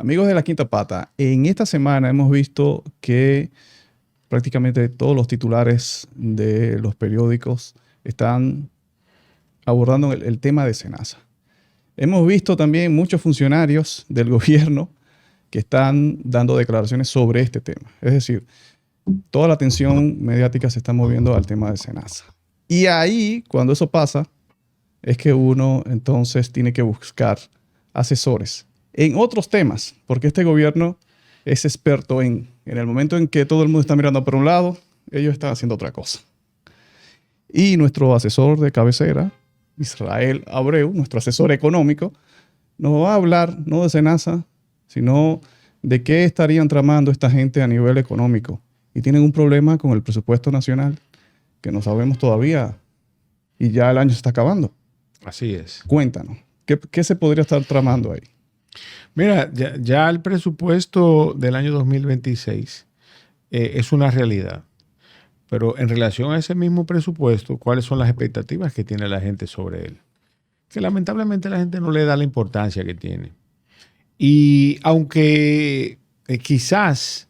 Amigos de La Quinta Pata, en esta semana hemos visto que prácticamente todos los titulares de los periódicos están abordando el tema de SENASA. Hemos visto también muchos funcionarios del gobierno que están dando declaraciones sobre este tema. Es decir, toda la atención mediática se está moviendo al tema de SENASA. Y ahí, cuando eso pasa, es que uno entonces tiene que buscar asesores en otros temas, porque este gobierno es experto en el momento en que todo el mundo está mirando por un lado, ellos están haciendo otra cosa. Y nuestro asesor de cabecera, Israel Abreu, nuestro asesor económico, nos va a hablar no de SENASA, sino de qué estarían tramando esta gente a nivel económico. Y tienen un problema con el presupuesto nacional que no sabemos todavía y ya el año se está acabando. Así es. Cuéntanos, ¿qué se podría estar tramando ahí? Mira, ya el presupuesto del año 2026 es una realidad. Pero en relación a ese mismo presupuesto, ¿cuáles son las expectativas que tiene la gente sobre él? Que lamentablemente la gente no le da la importancia que tiene. Y aunque quizás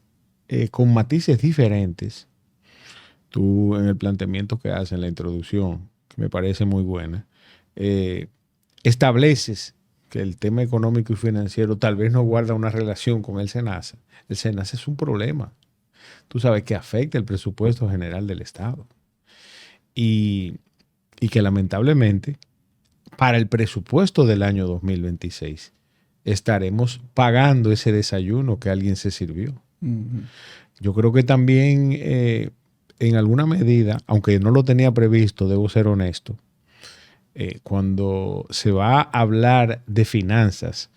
con matices diferentes, tú en el planteamiento que haces en la introducción, que me parece muy buena, estableces que el tema económico y financiero tal vez no guarda una relación con el SENASA. El SENASA es un problema. Tú sabes que afecta el presupuesto general del Estado. Y que lamentablemente, para el presupuesto del año 2026, estaremos pagando ese desayuno que alguien se sirvió. Uh-huh. Yo creo que también, en alguna medida, aunque no lo tenía previsto, debo ser honesto, cuando se va a hablar de finanzas,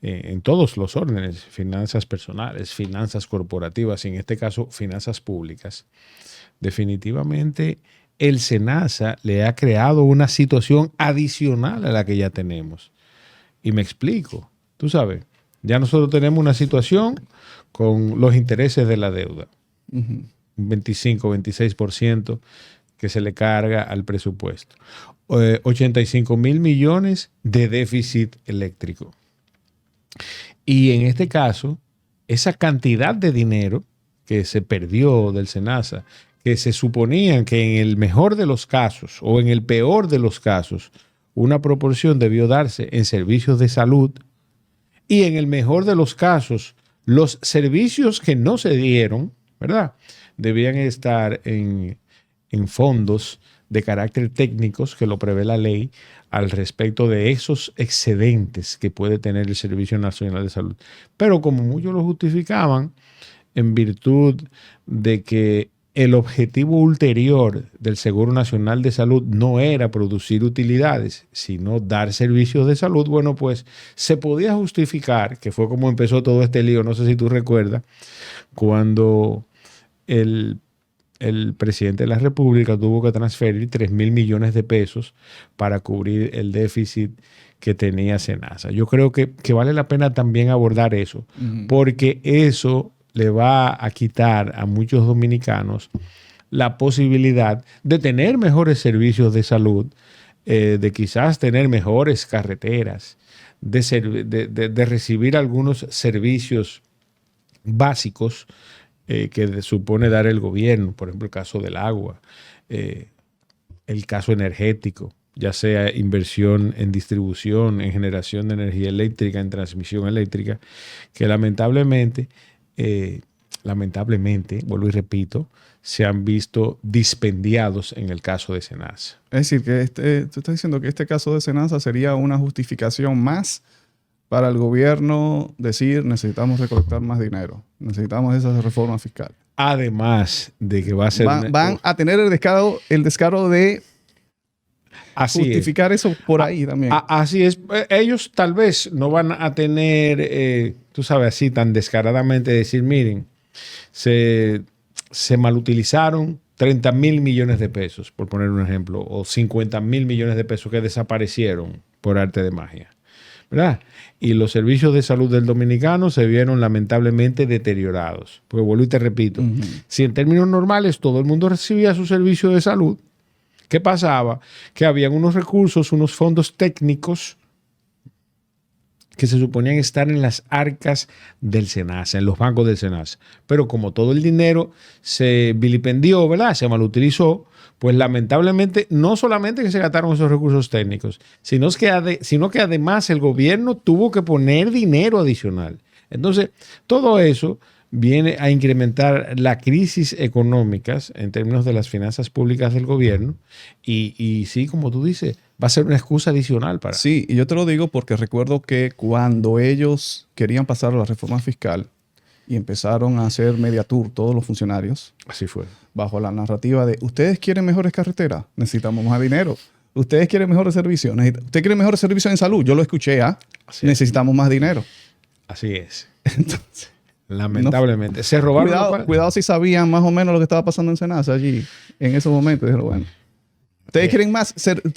en todos los órdenes, finanzas personales, finanzas corporativas y en este caso finanzas públicas, definitivamente el SENASA le ha creado una situación adicional a la que ya tenemos. Y me explico. Tú sabes, ya nosotros tenemos una situación con los intereses de la deuda. Uh-huh. Un 25, 26% que se le carga al presupuesto. 85 mil millones de déficit eléctrico. Y en este caso, esa cantidad de dinero que se perdió del SENASA, que se suponían que en el mejor de los casos o en el peor de los casos, una proporción debió darse en servicios de salud y en el mejor de los casos, los servicios que no se dieron, ¿verdad?, debían estar en fondos de carácter técnicos que lo prevé la ley al respecto de esos excedentes que puede tener el Servicio Nacional de Salud. Pero como muchos lo justificaban, en virtud de que el objetivo ulterior del Seguro Nacional de Salud no era producir utilidades, sino dar servicios de salud, bueno, pues se podía justificar, que fue como empezó todo este lío, no sé si tú recuerdas, cuando el presidente de la República tuvo que transferir 3,000 millones de pesos para cubrir el déficit que tenía SENASA. Yo creo que vale la pena también abordar eso, porque eso le va a quitar a muchos dominicanos la posibilidad de tener mejores servicios de salud, de quizás tener mejores carreteras, de recibir algunos servicios básicos que supone dar el gobierno, por ejemplo, el caso del agua, el caso energético, ya sea inversión en distribución, en generación de energía eléctrica, en transmisión eléctrica, que lamentablemente, vuelvo y repito, se han visto dispendiados en el caso de SENASA. Es decir, que tú estás diciendo que este caso de SENASA sería una justificación más para el gobierno decir necesitamos recolectar más dinero, necesitamos esa reforma fiscal. Además de que va a ser... Van a tener el descaro de justificar eso por ahí también. Así es. Ellos tal vez no van a tener, tú sabes, así tan descaradamente decir, miren, se malutilizaron 30,000 millones de pesos, por poner un ejemplo, o 50,000 millones de pesos que desaparecieron por arte de magia, ¿verdad? Y los servicios de salud del dominicano se vieron lamentablemente deteriorados. Porque vuelvo y te repito, si en términos normales todo el mundo recibía su servicio de salud, ¿qué pasaba? Que habían unos recursos, unos fondos técnicos que se suponían estar en las arcas del SENASA, en los bancos del SENASA. Pero como todo el dinero se vilipendió, ¿verdad? Se malutilizó, pues lamentablemente no solamente que se gastaron esos recursos técnicos, sino que además el gobierno tuvo que poner dinero adicional. Entonces, todo eso viene a incrementar la crisis económicas en términos de las finanzas públicas del gobierno y sí, como tú dices, va a ser una excusa adicional para... Sí, y yo te lo digo porque recuerdo que cuando ellos querían pasar la reforma fiscal y empezaron a hacer media tour todos los funcionarios, Así fue. bajo la narrativa de ustedes quieren mejores carreteras, necesitamos más dinero. Ustedes quieren mejores servicios, ustedes quieren mejores servicios en salud. Yo lo escuché, necesitamos más dinero. Así es. Entonces, lamentablemente. Se robaron. Cuidado si sabían más o menos lo que estaba pasando en Senasa allí en esos momentos. Dijeron, bueno, ustedes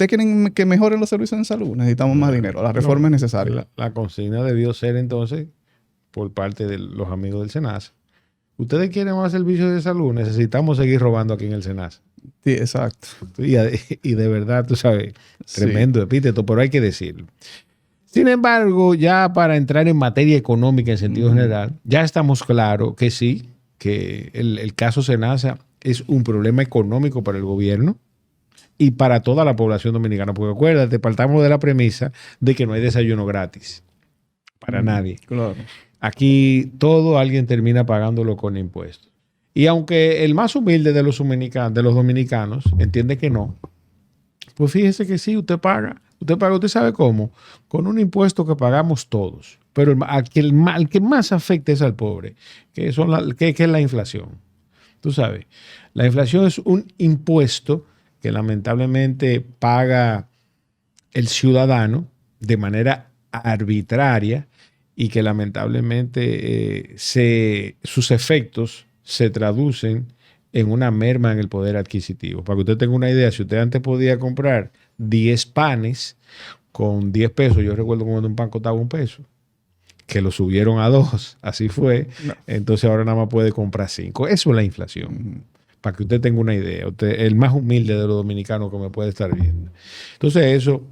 quieren que mejoren los servicios en salud, necesitamos más dinero. La reforma es necesaria. La consigna debió ser entonces por parte de los amigos del SENASA. Ustedes quieren más servicios de salud, necesitamos seguir robando aquí en el SENASA. Sí, exacto. Y de verdad, tú sabes, tremendo epíteto, pero hay que decirlo. Sin embargo, ya para entrar en materia económica en sentido general, ya estamos claros que sí, que el caso SENASA es un problema económico para el gobierno y para toda la población dominicana. Porque acuérdate, partamos de la premisa de que no hay desayuno gratis para nadie. Claro. Aquí alguien termina pagándolo con impuestos. Y aunque el más humilde de los dominicanos entiende que no, pues fíjese que sí, usted paga, usted sabe cómo, con un impuesto que pagamos todos. Pero al que más afecta es al pobre, que es la inflación. Tú sabes, la inflación es un impuesto que lamentablemente paga el ciudadano de manera arbitraria y que lamentablemente sus efectos se traducen en una merma en el poder adquisitivo. Para que usted tenga una idea, si usted antes podía comprar 10 panes con 10 pesos, yo recuerdo cuando un pan costaba 1 peso, que lo subieron a 2, así fue, entonces ahora nada más puede comprar 5. Eso es la inflación. Para que usted tenga una idea, el más humilde de los dominicanos que me puede estar viendo. Entonces eso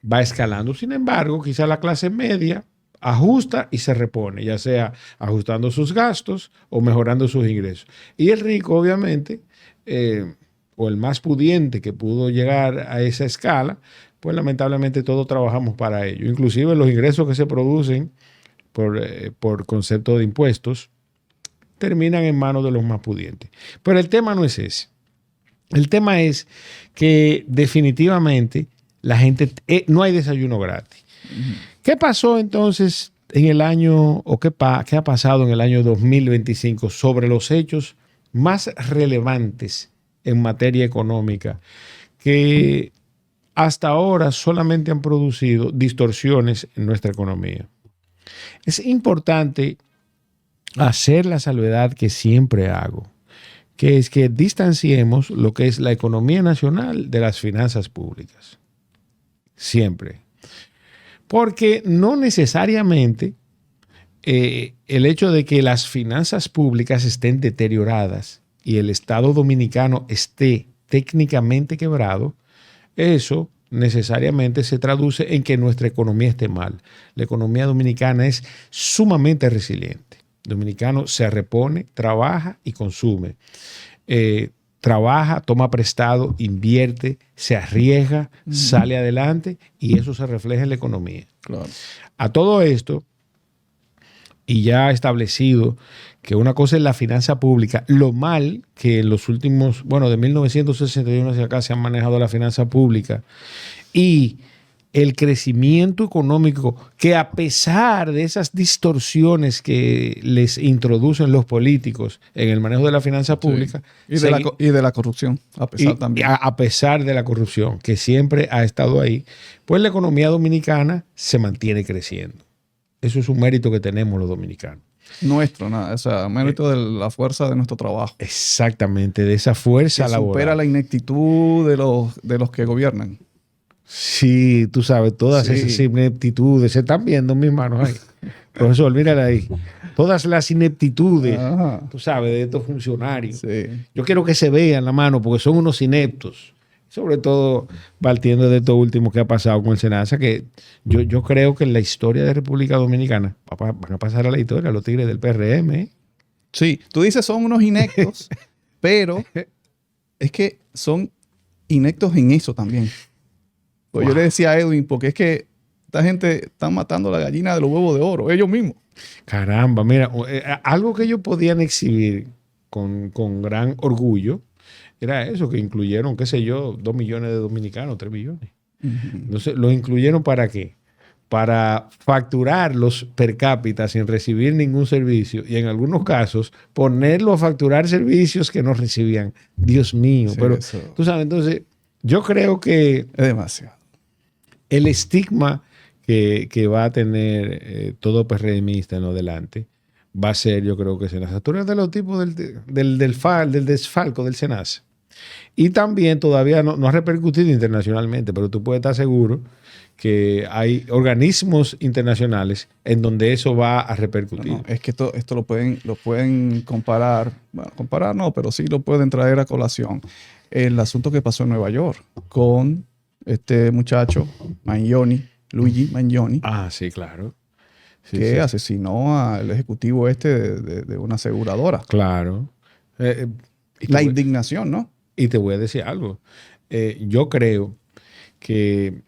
va escalando. Sin embargo, quizá la clase media ajusta y se repone, ya sea ajustando sus gastos o mejorando sus ingresos. Y el rico, obviamente, o el más pudiente que pudo llegar a esa escala, pues lamentablemente todos trabajamos para ello. Inclusive los ingresos que se producen por concepto de impuestos terminan en manos de los más pudientes. Pero el tema no es ese. El tema es que definitivamente la gente, no hay desayuno gratis. ¿Qué pasó entonces en el año, o qué ha pasado en el año 2025 sobre los hechos más relevantes en materia económica que hasta ahora solamente han producido distorsiones en nuestra economía? Es importante hacer la salvedad que siempre hago, que es que distanciemos lo que es la economía nacional de las finanzas públicas. Siempre. Porque no necesariamente el hecho de que las finanzas públicas estén deterioradas y el Estado dominicano esté técnicamente quebrado, eso necesariamente se traduce en que nuestra economía esté mal. La economía dominicana es sumamente resiliente. El dominicano se repone, trabaja y consume. Trabaja, toma prestado, invierte, se arriesga, sale adelante y eso se refleja en la economía. Claro. A todo esto, y ya establecido que una cosa es la finanza pública, lo mal que en los últimos, de 1961 hacia acá se han manejado la finanza pública y el crecimiento económico que a pesar de esas distorsiones que les introducen los políticos en el manejo de la finanza pública. Sí. Y de la corrupción, a pesar también. A pesar de la corrupción, que siempre ha estado ahí, pues la economía dominicana se mantiene creciendo. Eso es un mérito que tenemos los dominicanos. Nuestro, nada, o sea, mérito de la fuerza de nuestro trabajo. Exactamente, de esa fuerza que laboral. Supera la ineptitud de los que gobiernan. Sí, tú sabes, todas esas ineptitudes se están viendo en mis manos ahí. Profesor, mírala ahí. Todas las ineptitudes, tú sabes, de estos funcionarios. Sí. Yo quiero que se vean la mano porque son unos ineptos. Sobre todo partiendo de esto último que ha pasado con el Senasa, que yo creo que en la historia de República Dominicana van a pasar a la historia los tigres del PRM. ¿Eh? Sí, tú dices son unos inectos, pero es que son inectos en eso también. Pues Wow. yo le decía a Edwin, porque es que esta gente está matando la gallina de los huevos de oro, ellos mismos. Caramba, mira, algo que ellos podían exhibir con gran orgullo era eso, que incluyeron, qué sé yo, 2 millones de dominicanos, 3 millones. Entonces, ¿lo incluyeron para qué? Para facturarlos per cápita sin recibir ningún servicio y en algunos casos ponerlo a facturar servicios que no recibían. Dios mío, Sí, pero eso tú sabes, entonces yo creo que es demasiado. el estigma que va a tener todo PRMista en lo adelante va a ser, yo creo que Senasa. Tú eres de los tipos del desfalco del Senasa. Y también todavía no ha repercutido internacionalmente, pero tú puedes estar seguro que hay organismos internacionales en donde eso va a repercutir. No, es que esto lo pueden comparar, bueno, comparar no, pero sí lo pueden traer a colación. El asunto que pasó en Nueva York con este muchacho, Luigi Mangione, Ah, sí, claro. Sí, que sí, asesinó al ejecutivo de una aseguradora. claro. Y La indignación, ¿no? te voy a decir algo. Yo creo que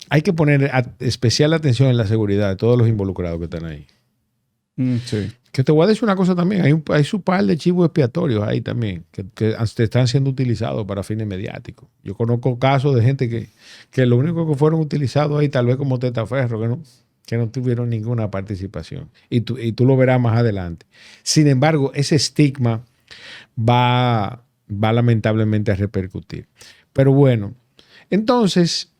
hay que poner especial atención en la seguridad de todos los involucrados que están ahí. Sí. Que te voy a decir una cosa también, hay su par de chivos expiatorios ahí también, que están siendo utilizados para fines mediáticos. Yo conozco casos de gente que lo único que fueron utilizados ahí, tal vez como testaferro, que no tuvieron ninguna participación. Y tú lo verás más adelante. Sin embargo, ese estigma va lamentablemente a repercutir. Pero bueno, entonces,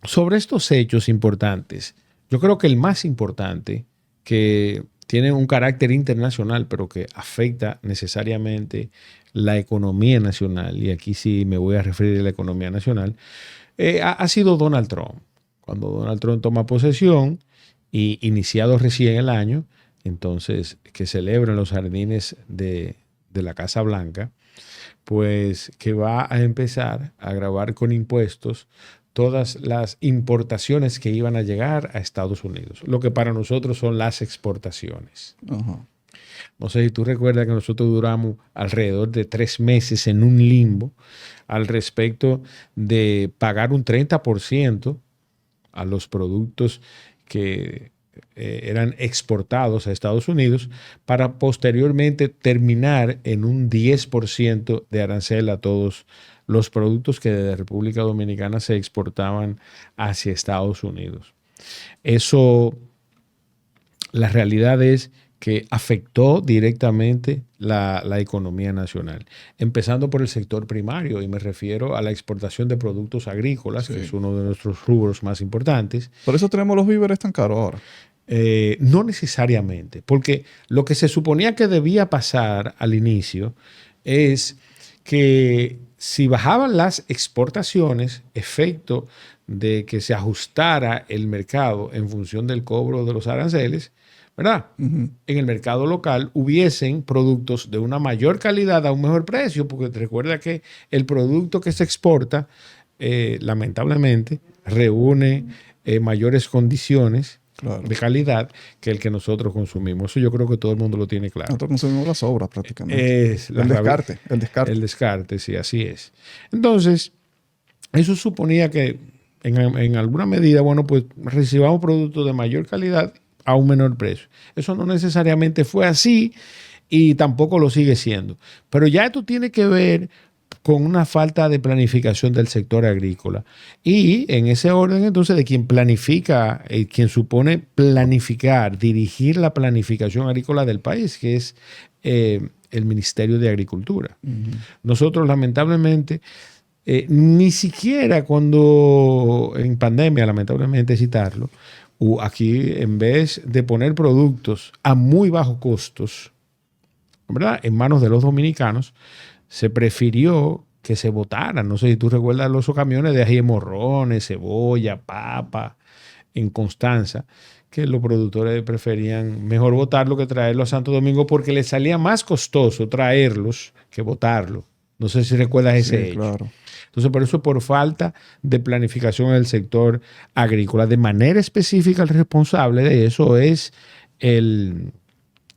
sobre estos hechos importantes, yo creo que el más importante, que tiene un carácter internacional, pero que afecta necesariamente la economía nacional, y aquí sí me voy a referir a la economía nacional, ha sido Donald Trump. Cuando Donald Trump toma posesión y iniciado recién el año, entonces que celebra en los jardines de la Casa Blanca, pues que va a empezar a gravar con impuestos todas las importaciones que iban a llegar a Estados Unidos, lo que para nosotros son las exportaciones. Ajá. No sé si tú recuerdas que nosotros duramos alrededor de 3 meses en un limbo al respecto de pagar un 30% a los productos que eran exportados a Estados Unidos para posteriormente terminar en un 10% de arancel a todos los productos que de República Dominicana se exportaban hacia Estados Unidos. Eso, la realidad es que afectó directamente la economía nacional, empezando por el sector primario, y me refiero a la exportación de productos agrícolas, Sí. que es uno de nuestros rubros más importantes. Por eso tenemos los víveres tan caros ahora. No necesariamente, porque lo que se suponía que debía pasar al inicio es que si bajaban las exportaciones, efecto de que se ajustara el mercado en función del cobro de los aranceles, ¿verdad? En el mercado local hubiesen productos de una mayor calidad a un mejor precio, porque recuerda que el producto que se exporta, lamentablemente, reúne mayores condiciones de calidad que el que nosotros consumimos. Eso yo creo que todo el mundo lo tiene claro. Nosotros consumimos las sobras prácticamente. El descarte. El descarte, sí, así es. Entonces, eso suponía que en alguna medida, bueno, pues recibamos productos de mayor calidad a un menor precio. Eso no necesariamente fue así y tampoco lo sigue siendo. Pero ya esto tiene que ver con una falta de planificación del sector agrícola. Y en ese orden, entonces, de quien planifica, quien supone planificar, dirigir la planificación agrícola del país, que es el Ministerio de Agricultura. Nosotros, lamentablemente, ni siquiera cuando en pandemia, lamentablemente citarlo, aquí en vez de poner productos a muy bajos costos, ¿verdad?, en manos de los dominicanos, se prefirió que se botaran. No sé si tú recuerdas los camiones de ají de morrones, cebolla, papa, en Constanza, que los productores preferían mejor botarlo que traerlo a Santo Domingo porque les salía más costoso traerlos que botarlo. No sé si recuerdas ese hecho. Claro. Entonces, por eso, por falta de planificación en el sector agrícola, de manera específica, el responsable de eso es el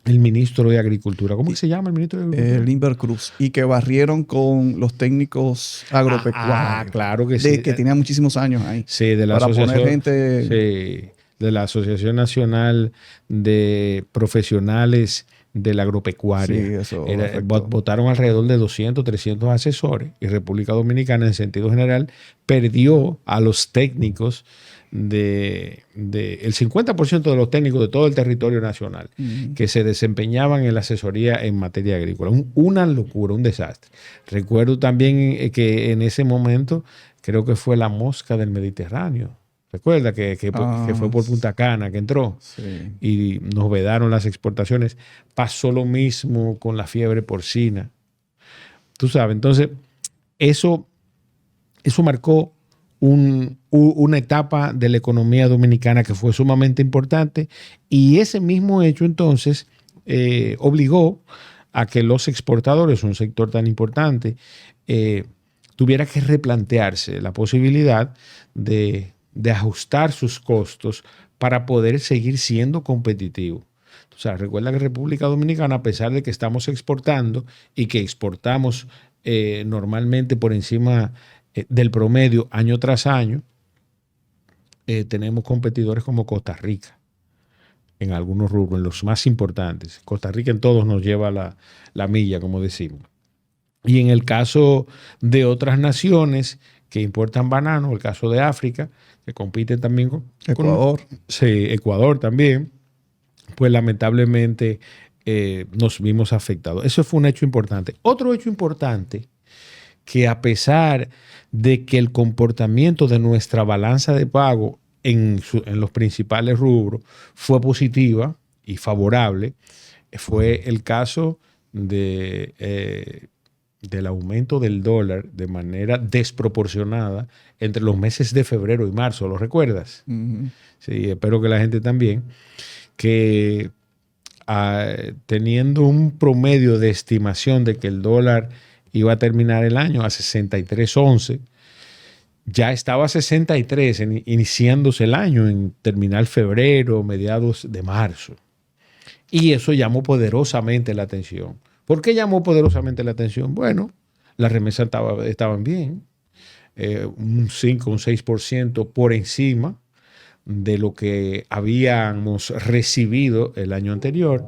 ministro de Agricultura. ¿Cómo que se llama el ministro de Agricultura? Limber Cruz. Y que barrieron con los técnicos agropecuarios. Claro que sí. Que tenían muchísimos años ahí. Sí, de la para asociación. Poner gente... Sí, de la Asociación Nacional de Profesionales del Agropecuario. Sí, eso votaron alrededor de 200, 300 asesores y República Dominicana, en sentido general, perdió a los técnicos el 50% de los técnicos de todo el territorio nacional que se desempeñaban en la asesoría en materia agrícola. Una locura, un desastre. Recuerdo también que en ese momento creo que fue la mosca del Mediterráneo. Recuerda que fue por Punta Cana que entró y nos vedaron las exportaciones. Pasó lo mismo con la fiebre porcina. Tú sabes, entonces eso marcó una etapa de la economía dominicana que fue sumamente importante, y ese mismo hecho entonces obligó a que los exportadores, un sector tan importante, tuviera que replantearse la posibilidad de ajustar sus costos para poder seguir siendo competitivo. O sea, recuerda que República Dominicana, a pesar de que estamos exportando y que exportamos normalmente por encima del promedio año tras año, tenemos competidores como Costa Rica en algunos rubros, en los más importantes. Costa Rica en todos nos lleva la milla, como decimos. Y en el caso de otras naciones que importan bananos, el caso de África, que compiten también con Ecuador. Ecuador también, pues lamentablemente nos vimos afectados. Eso fue un hecho importante. Otro hecho importante, que a pesar de que el comportamiento de nuestra balanza de pago en los principales rubros fue positiva y favorable, fue el caso del aumento del dólar de manera desproporcionada entre los meses de febrero y marzo. ¿Lo recuerdas? Sí, espero que la gente también, que teniendo un promedio de estimación de que el dólar iba a terminar el año a 63.11, ya estaba a 63 iniciándose el año, en terminar febrero, mediados de marzo. Y eso llamó poderosamente la atención. ¿Por qué llamó poderosamente la atención? Bueno, las remesas estaban bien, un 5, un 6% por encima de lo que habíamos recibido el año anterior.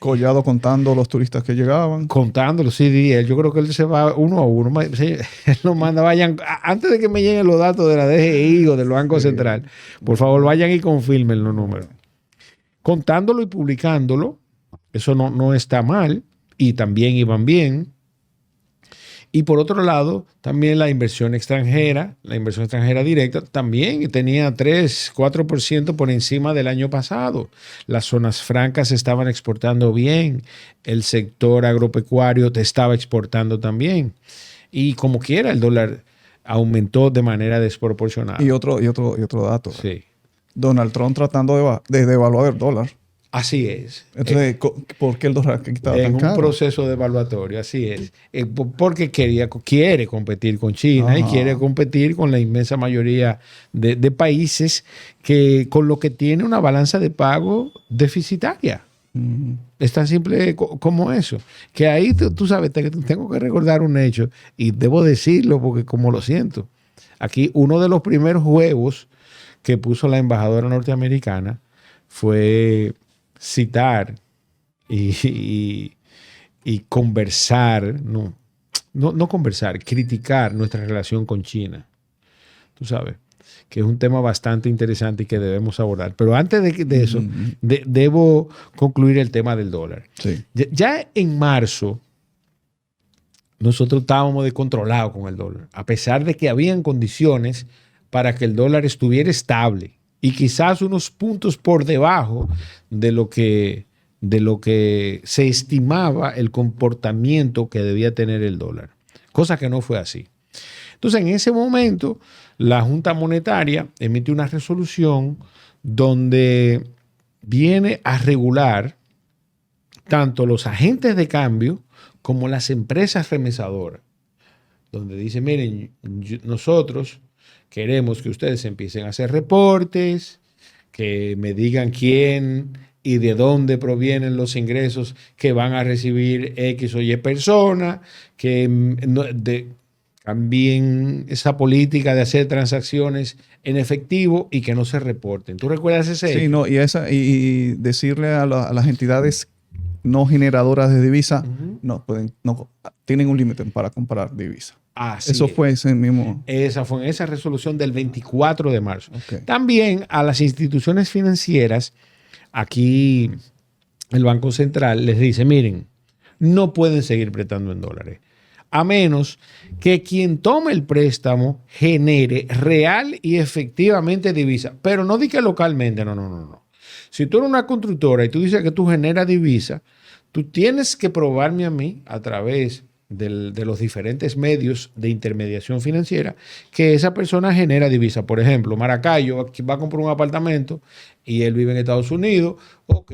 Collado contando los turistas que llegaban. Contándolo, sí, yo creo que él se va uno a uno. Él nos manda, vayan, antes de que me lleguen los datos de la DGI o del Banco Central, por favor, vayan y confirmen los números. Contándolo y publicándolo, eso no está mal, y también iban bien. Y por otro lado, también la inversión extranjera directa, también tenía 3, 4% por encima del año pasado. Las zonas francas estaban exportando bien, el sector agropecuario te estaba exportando también. Y como quiera, el dólar aumentó de manera desproporcionada. Y otro dato. Sí. Donald Trump tratando de devaluar el dólar. Así es. Entonces, ¿por qué el dólar estaba tan caro? En un proceso devaluatorio, así es. Porque quiere competir con China y quiere competir con la inmensa mayoría de países con lo que tiene una balanza de pago deficitaria. Es tan simple como eso. Que ahí, tú sabes, tengo que recordar un hecho, y debo decirlo porque como lo siento. Aquí uno de los primeros huevos que puso la embajadora norteamericana fue citar y conversar, no conversar, criticar nuestra relación con China. Tú sabes, que es un tema bastante interesante y que debemos abordar. Pero antes de eso, debo concluir el tema del dólar. Sí. Ya en marzo, nosotros estábamos descontrolados con el dólar, a pesar de que habían condiciones para que el dólar estuviera estable y quizás unos puntos por debajo de lo que se estimaba el comportamiento que debía tener el dólar, cosa que no fue así. Entonces, en ese momento, la Junta Monetaria emite una resolución donde viene a regular tanto los agentes de cambio como las empresas remesadoras, donde dicen, miren, nosotros queremos que ustedes empiecen a hacer reportes, que me digan quién y de dónde provienen los ingresos que van a recibir X o Y persona, que cambien esa política de hacer transacciones en efectivo y que no se reporten. ¿Tú recuerdas ese Sí, hecho? no, y decirle a las entidades no generadoras de divisa, no tienen un límite para comprar divisa. Así Eso es. fue ese mismo. Esa fue en esa resolución del 24 de marzo. Ok. También a las instituciones financieras, aquí el Banco Central les dice, miren, no pueden seguir prestando en dólares, a menos que quien tome el préstamo genere real y efectivamente divisa. Pero no di que localmente, no. Si tú eres una constructora y tú dices que tú generas divisa, tú tienes que probarme a mí a través de los diferentes medios de intermediación financiera que esa persona genera divisa. Por ejemplo, Maracayo va a comprar un apartamento y él vive en Estados Unidos. Ok,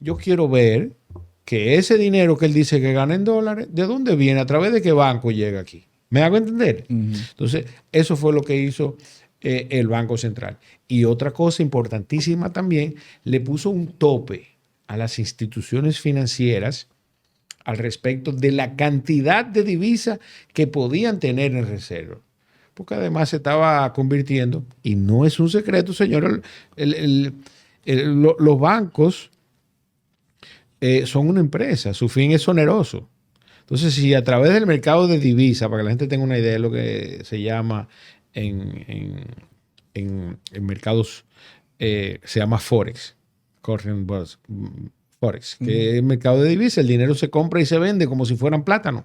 yo quiero ver que ese dinero que él dice que gana en dólares, ¿de dónde viene? ¿A través de qué banco llega aquí? ¿Me hago entender? Entonces, eso fue lo que hizo el Banco Central. Y otra cosa importantísima también, le puso un tope a las instituciones financieras al respecto de la cantidad de divisas que podían tener en reserva. Porque además se estaba convirtiendo, y no es un secreto, señor, los bancos son una empresa, su fin es oneroso. Entonces, si a través del mercado de divisas, para que la gente tenga una idea de lo que se llama en mercados, se llama Forex, Forex, que es el mercado de divisas, el dinero se compra y se vende como si fueran plátanos.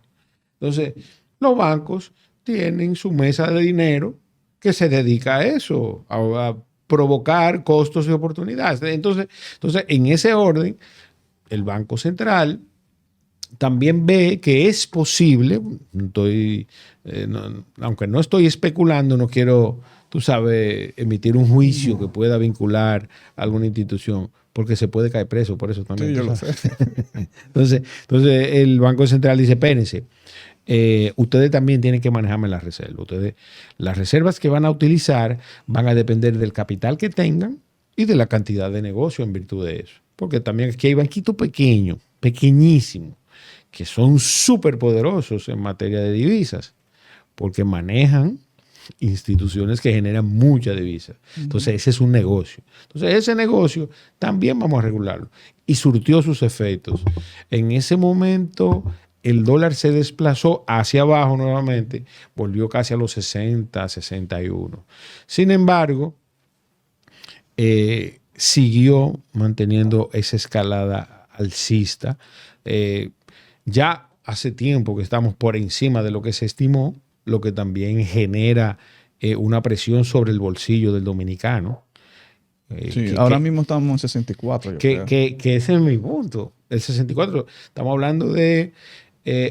Entonces, los bancos tienen su mesa de dinero que se dedica a eso, a provocar costos y oportunidades. Entonces, en ese orden, el Banco Central también ve que es posible, aunque no estoy especulando, no quiero, tú sabes, emitir un juicio que pueda vincular a alguna institución, porque se puede caer preso por eso también. Sí, yo lo sé. Entonces, el Banco Central dice, espérense, ustedes también tienen que manejarme las reservas. Las reservas que van a utilizar van a depender del capital que tengan y de la cantidad de negocio en virtud de eso. Porque también aquí hay banquitos pequeñísimos, que son súper poderosos en materia de divisas, porque manejan instituciones que generan mucha divisa. Entonces, ese es un negocio. Entonces, ese negocio también vamos a regularlo. Y surtió sus efectos. En ese momento, el dólar se desplazó hacia abajo nuevamente, volvió casi a los 60, 61. Sin embargo, siguió manteniendo esa escalada alcista. Ya hace tiempo que estamos por encima de lo que se estimó, lo que también genera una presión sobre el bolsillo del dominicano. Sí, ahora mismo estamos en 64. Que ese es mi punto. El 64, estamos hablando de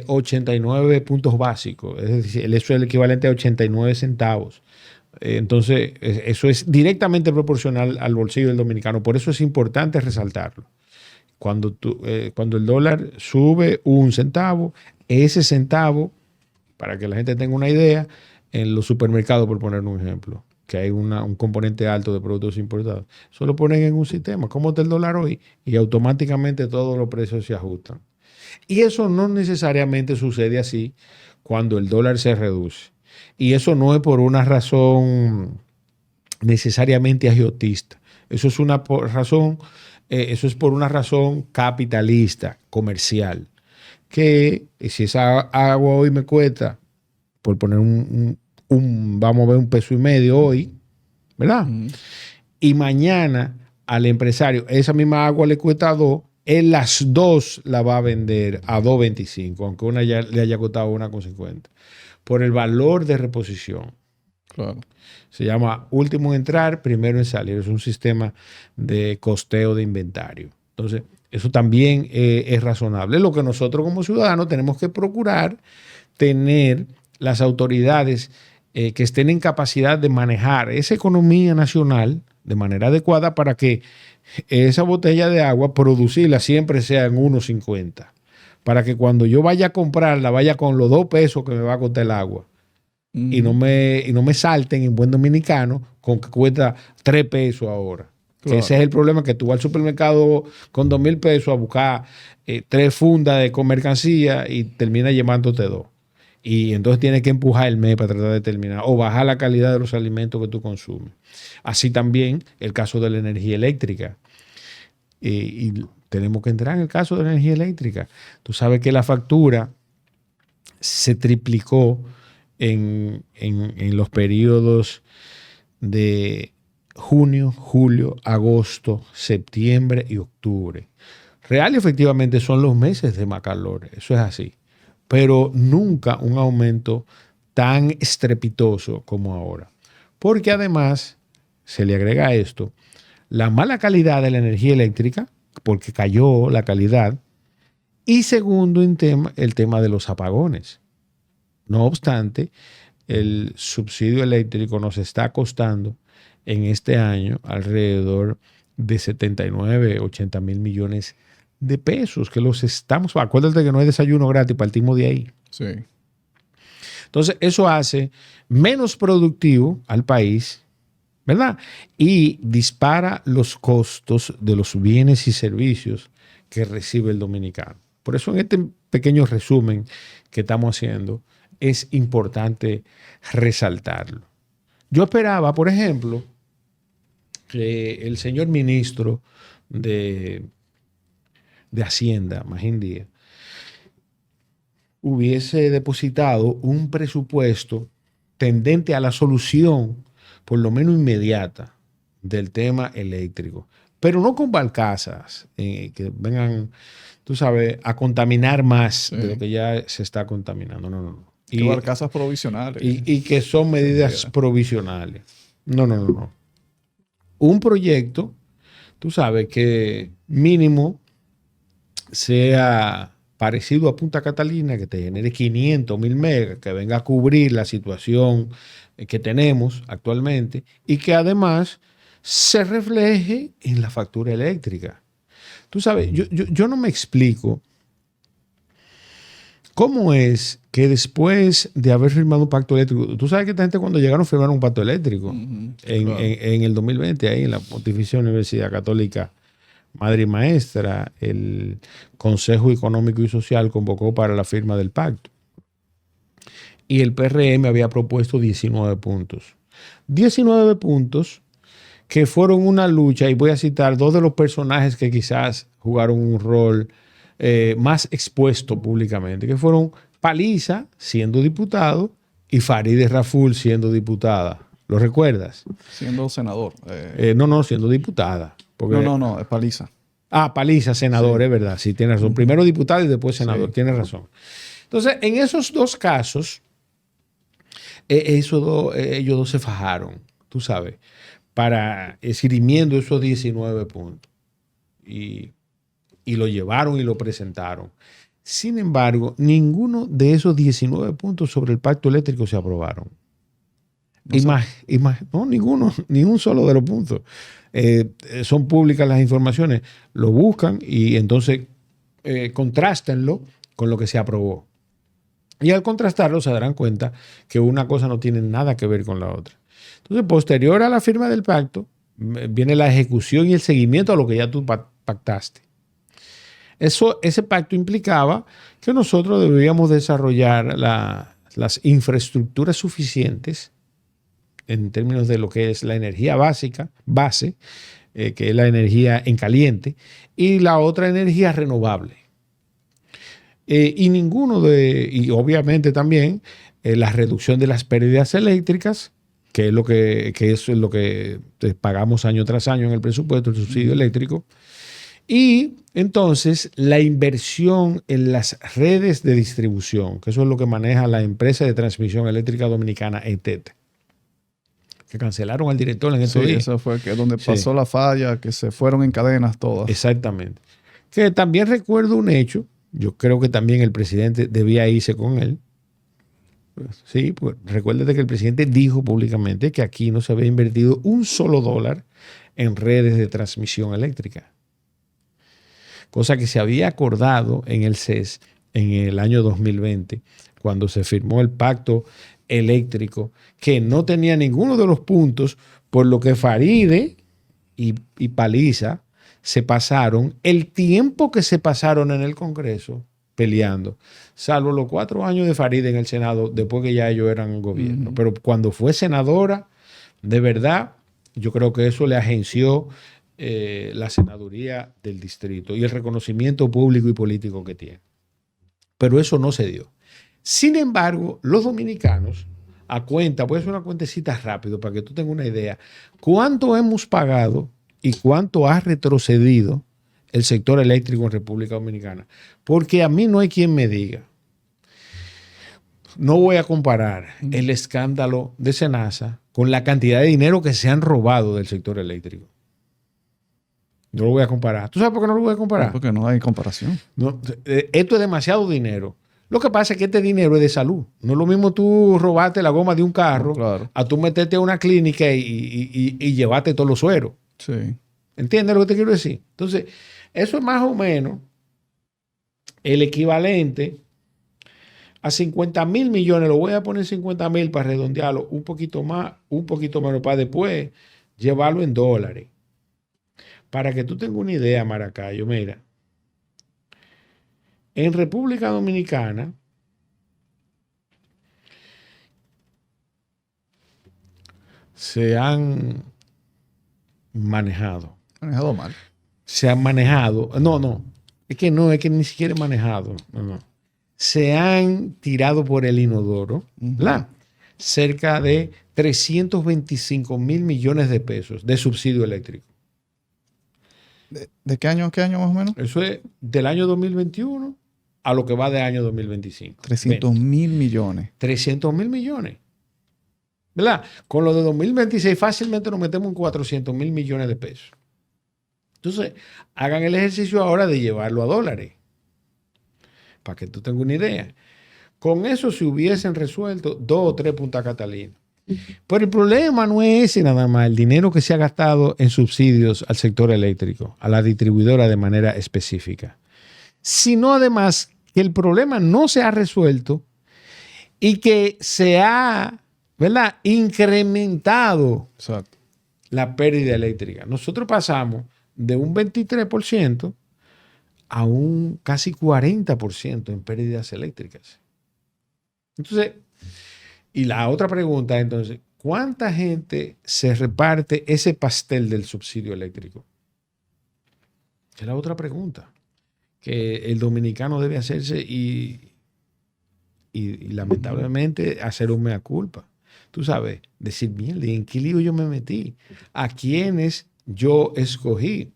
89 puntos básicos, es decir, eso es el equivalente a 89 centavos. Entonces, eso es directamente proporcional al bolsillo del dominicano. Por eso es importante resaltarlo. Cuando el dólar sube un centavo, ese centavo, para que la gente tenga una idea, en los supermercados, por poner un ejemplo, que hay un componente alto de productos importados, eso lo ponen en un sistema. ¿Cómo está el dólar hoy? Y automáticamente todos los precios se ajustan. Y eso no necesariamente sucede así cuando el dólar se reduce. Y eso no es por una razón necesariamente agiotista. Eso es por una razón capitalista, comercial. Que si esa agua hoy me cuesta, por poner vamos a ver, $1.50 hoy, ¿verdad? Y mañana al empresario esa misma agua le cuesta 2, él las dos la va a vender a 2.25, aunque una ya le haya costado 1.50, por el valor de reposición. Claro. Se llama último en entrar, primero en salir. Es un sistema de costeo de inventario. Entonces, eso también es razonable. Lo que nosotros como ciudadanos tenemos que procurar tener las autoridades que estén en capacidad de manejar esa economía nacional de manera adecuada para que esa botella de agua, producirla siempre sea en 1.50, para que cuando yo vaya a comprarla, vaya con los 2 pesos que me va a costar el agua. Y no me salten en buen dominicano con que cuesta 3 pesos ahora. Claro. Que ese es el problema, que tú vas al supermercado con 2,000 pesos a buscar 3 fundas con mercancía y termina llevándote 2. Y entonces tienes que empujar el mes para tratar de terminar o bajar la calidad de los alimentos que tú consumes. Así también el caso de la energía eléctrica. Y tenemos que entrar en el caso de la energía eléctrica. Tú sabes que la factura se triplicó en los periodos de junio, julio, agosto, septiembre y octubre. Real y efectivamente son los meses de más calor, eso es así. Pero nunca un aumento tan estrepitoso como ahora. Porque además, se le agrega esto, la mala calidad de la energía eléctrica, porque cayó la calidad, y segundo, el tema de los apagones. No obstante, el subsidio eléctrico nos está costando en este año alrededor de 79, 80 mil millones de pesos, que los estamos, acuérdate que no hay desayuno gratis, partimos de ahí. Sí. Entonces, eso hace menos productivo al país, ¿verdad? Y dispara los costos de los bienes y servicios que recibe el dominicano. Por eso, en este pequeño resumen que estamos haciendo, es importante resaltarlo. Yo esperaba, por ejemplo, que el señor ministro de Hacienda, Magín Díaz, hubiese depositado un presupuesto tendente a la solución, por lo menos inmediata, del tema eléctrico. Pero no con barcazas que vengan, tú sabes, a contaminar más de lo que ya se está contaminando. No. Y barcazas provisionales. Y que son medidas provisionales. No. Un proyecto, tú sabes, que mínimo sea parecido a Punta Catalina, que te genere 500, 1000 megas, que venga a cubrir la situación que tenemos actualmente y que además se refleje en la factura eléctrica. Tú sabes, yo no me explico cómo es que después de haber firmado un pacto eléctrico, tú sabes que esta gente cuando llegaron firmaron un pacto eléctrico en el 2020, ahí en la Pontificia Universidad Católica Madre y Maestra, el Consejo Económico y Social convocó para la firma del pacto. Y el PRM había propuesto 19 puntos. 19 puntos que fueron una lucha, y voy a citar 2 de los personajes que quizás jugaron un rol más expuesto públicamente, que fueron Paliza siendo diputado y Farideh Raful siendo diputada. ¿Lo recuerdas? Siendo senador. No, siendo diputada. Porque... No, es Paliza. Paliza, senador, sí. Es verdad, sí, tiene razón. Primero diputado y después senador, sí. Tiene razón. Entonces, en esos 2 casos, ellos dos se fajaron, tú sabes, para esgrimiendo esos 19 puntos. Y lo llevaron y lo presentaron. Sin embargo, ninguno de esos 19 puntos sobre el pacto eléctrico se aprobaron. No, ninguno, ni un solo de los puntos. Son públicas las informaciones, lo buscan y entonces contrástenlo con lo que se aprobó. Y al contrastarlo se darán cuenta que una cosa no tiene nada que ver con la otra. Entonces, posterior a la firma del pacto, viene la ejecución y el seguimiento a lo que ya tú pactaste. Ese pacto implicaba que nosotros debíamos desarrollar las infraestructuras suficientes en términos de lo que es la energía base, que es la energía en caliente, y la otra energía renovable. Y obviamente también la reducción de las pérdidas eléctricas, que es lo que pagamos año tras año en el presupuesto, el subsidio eléctrico. Y entonces la inversión en las redes de distribución, que eso es lo que maneja la empresa de transmisión eléctrica dominicana, ETET, que cancelaron al director en estos días. Eso fue donde pasó la falla, que se fueron en cadenas todas. Exactamente. Que también recuerdo un hecho, yo creo que también el presidente debía irse con él. Sí, pues recuérdate que el presidente dijo públicamente que aquí no se había invertido un solo dólar en redes de transmisión eléctrica. Cosa que se había acordado en el CES en el año 2020, cuando se firmó el pacto eléctrico, que no tenía ninguno de los puntos por lo que Faride y Paliza se pasaron el tiempo que se pasaron en el Congreso peleando, salvo los 4 años de Faride en el Senado, después que ya ellos eran gobierno. Pero cuando fue senadora, de verdad, yo creo que eso le agenció la senaduría del distrito y el reconocimiento público y político que tiene. Pero eso no se dio. Sin embargo, los dominicanos, a cuenta, voy a hacer una cuentecita rápido para que tú tengas una idea, cuánto hemos pagado y cuánto ha retrocedido el sector eléctrico en República Dominicana. Porque a mí no hay quien me diga, no voy a comparar el escándalo de Senasa con la cantidad de dinero que se han robado del sector eléctrico. No lo voy a comparar. ¿Tú sabes por qué no lo voy a comparar? Porque no hay comparación. No, esto es demasiado dinero. Lo que pasa es que este dinero es de salud. No es lo mismo tú robarte la goma de un carro a tú meterte a una clínica y llevarte todos los sueros. Sí. ¿Entiendes lo que te quiero decir? Entonces, eso es más o menos el equivalente a 50,000 millones. Lo voy a poner 50,000 para redondearlo un poquito más, un poquito menos, para después llevarlo en dólares. Para que tú tengas una idea, Maracayo, mira, en República Dominicana se han manejado. Manejado mal. Se han manejado. No. Es que ni siquiera he manejado. No. Se han tirado por el inodoro, ¿verdad? Cerca de 325,000 millones de pesos de subsidio eléctrico. ¿De qué año a qué año más o menos? Eso es del año 2021 a lo que va de año 2025. 300,000 millones. 300,000 millones. ¿Verdad? Con lo de 2026 fácilmente nos metemos en 400,000 millones de pesos. Entonces, hagan el ejercicio ahora de llevarlo a dólares. Para que tú tengas una idea. Con eso se hubiesen resuelto 2 o 3 Punta Catalina. Pero el problema no es ese nada más, el dinero que se ha gastado en subsidios al sector eléctrico, a la distribuidora de manera específica, sino además que el problema no se ha resuelto y que se ha, ¿verdad?, incrementado la pérdida eléctrica. Nosotros pasamos de un 23% a un casi 40% en pérdidas eléctricas. Entonces, y la otra pregunta, entonces, ¿cuánta gente se reparte ese pastel del subsidio eléctrico? Es la otra pregunta que el dominicano debe hacerse y lamentablemente hacer un mea culpa. Tú sabes, decir, mierda, ¿en qué lío yo me metí? ¿A quiénes yo escogí?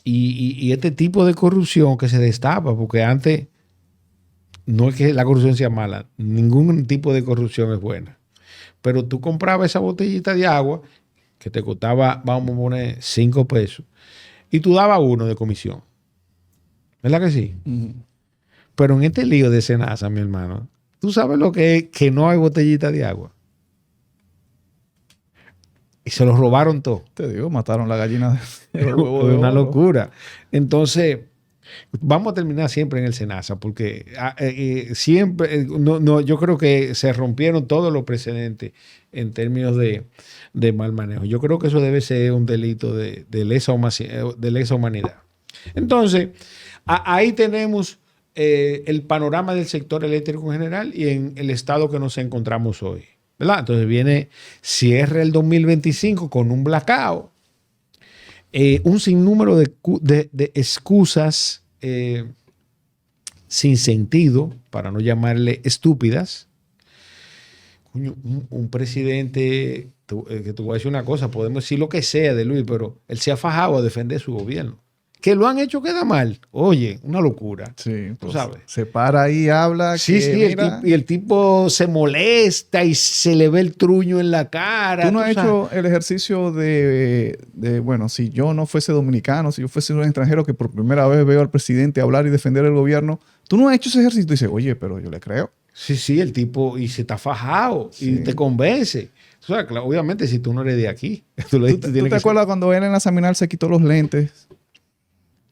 Y este tipo de corrupción que se destapa, porque antes no es que la corrupción sea mala, ningún tipo de corrupción es buena. Pero tú comprabas esa botellita de agua que te costaba, vamos a poner, 5 pesos, y tú dabas 1 de comisión. ¿Verdad que sí? Pero en este lío de Senasa, mi hermano, ¿tú sabes lo que es que no hay botellita de agua? Y se los robaron todo. Te digo, mataron la gallina de huevo de una locura. Entonces, vamos a terminar siempre en el Senasa, porque siempre, yo creo que se rompieron todos los precedentes en términos de mal manejo. Yo creo que eso debe ser un delito de lesa humanidad. Entonces, ahí tenemos el panorama del sector eléctrico en general y en el estado que nos encontramos hoy, ¿verdad? Entonces cierra el 2025 con un blackout, un sinnúmero de excusas sin sentido, para no llamarle estúpidas. Un presidente, que te voy a decir una cosa, podemos decir lo que sea de Luis, pero él se ha fajado a defender su gobierno. Que lo han hecho queda mal. Oye, una locura. Sí, pues, ¿tú sabes? Se para ahí, habla. Sí, y el tipo se molesta y se le ve el truño en la cara. ¿Tú no has hecho el ejercicio de, bueno, si yo no fuese dominicano, si yo fuese un extranjero que por primera vez veo al presidente hablar y defender el gobierno, tú no has hecho ese ejercicio? Y dices, oye, pero yo le creo. Sí, el tipo, y se está fajado, y te convence. O sea, claro, obviamente, si tú no eres de aquí. ¿Tú te acuerdas cuando él en la seminal se quitó los lentes?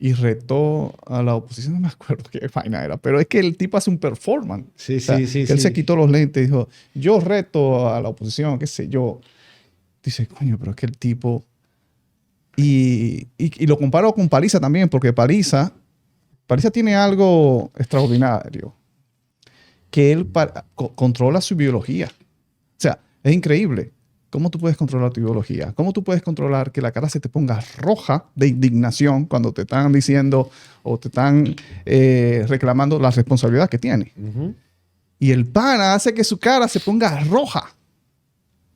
y retó a la oposición. No me acuerdo qué vaina era, pero es que el tipo hace un performance. Sí, O sea, sí, sí, que él sí. se quitó los lentes y dijo, yo reto a la oposición, qué sé yo. Dice, coño, pero es que el tipo... Y lo comparo con Paliza también, porque Paliza tiene algo extraordinario, que él controla su biología. O sea, es increíble. ¿Cómo tú puedes controlar tu biología? ¿Cómo tú puedes controlar que la cara se te ponga roja de indignación cuando te están diciendo o te están reclamando la responsabilidad que tiene? Ujú. Y el pana hace que su cara se ponga roja.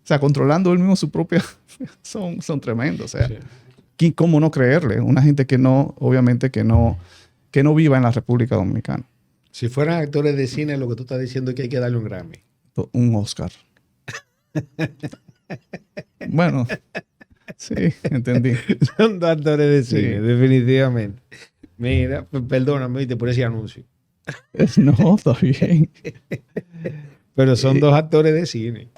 O sea, controlando él mismo su propia... son tremendos. O sea, Sí. ¿cómo no creerle? Una gente que no, obviamente, que no viva en la República Dominicana. Si fueran actores de cine, lo que tú estás diciendo es que hay que darle un Grammy. Un Oscar. Bueno, sí, entendí. Son dos actores de Sí. cine, definitivamente. Mira, perdóname ¿viste? Por ese anuncio. No, está bien. Pero son dos actores de cine.